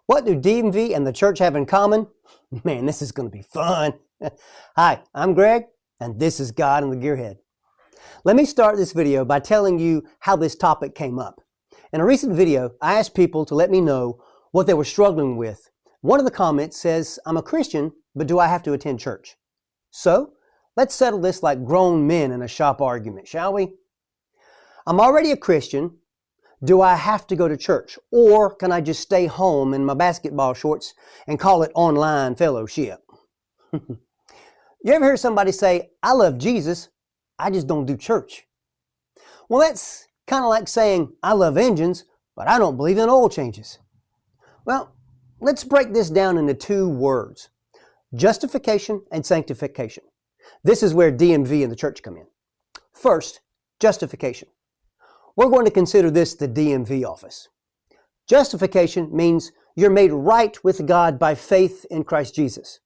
What do DMV and the church have in common? Man, this is going to be fun. Hi, I'm Greg, and this is God and the Gearhead. Let me start this video by telling you how this topic came up. In a recent video, I asked people to let me know what they were struggling with. One of the comments says, I'm a Christian, but do I have to attend church? So, let's settle this like grown men in a shop argument, shall we? I'm already a Christian. Do I have to go to church? Or can I just stay home in my basketball shorts and call it online fellowship? You ever hear somebody say, I love Jesus, I just don't do church? Well, that's kind of like saying, I love engines, but I don't believe in oil changes. Well, let's break this down into two words, justification and sanctification. This is where DMV and the church come in. First, justification. We're going to consider this the DMV office. Justification means you're made right with God by faith in Christ Jesus.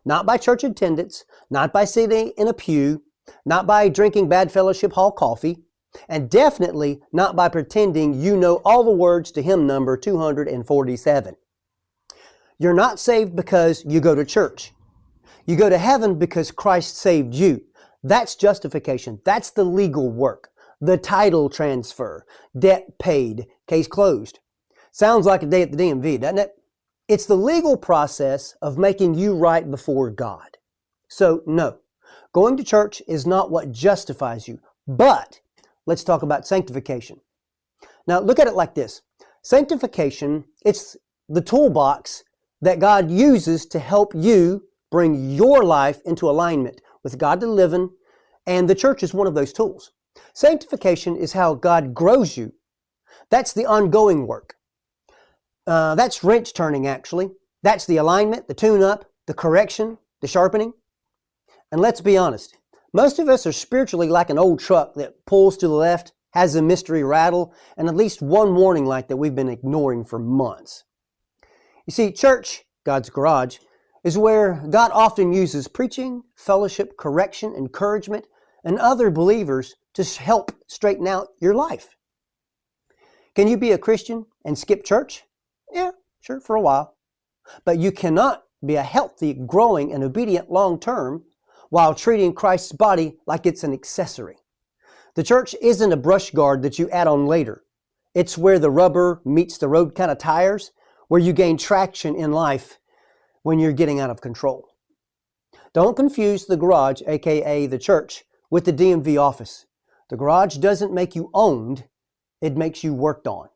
Not by church attendance, not by sitting in a pew, not by drinking bad fellowship hall coffee, and definitely not by pretending you know all the words to hymn number 247. You're not saved because you go to church. You go to heaven because Christ saved you. That's justification. That's the legal work. The title transfer, debt paid, case closed. Sounds like a day at the DMV, doesn't it? It's the legal process of making you right before God. So no, going to church is not what justifies you. But let's talk about sanctification. Now look at it like this. Sanctification, it's the toolbox that God uses to help you bring your life into alignment with God to live in, and the church is one of those tools. Sanctification is how God grows you. That's the ongoing work. That's wrench turning, actually. That's the alignment, the tune-up, the correction, the sharpening. And let's be honest, most of us are spiritually like an old truck that pulls to the left, has a mystery rattle, and at least one warning light that we've been ignoring for months. You see, church, God's garage, is where God often uses preaching, fellowship, correction, encouragement, and other believers to help straighten out your life. Can you be a Christian and skip church? Yeah, sure, for a while. But you cannot be a healthy, growing, and obedient long-term while treating Christ's body like it's an accessory. The church isn't a brush guard that you add on later. It's where the rubber meets the road kind of tires, where you gain traction in life when you're getting out of control. Don't confuse the garage, aka the church, with the DMV office. The garage doesn't make you owned, it makes you worked on.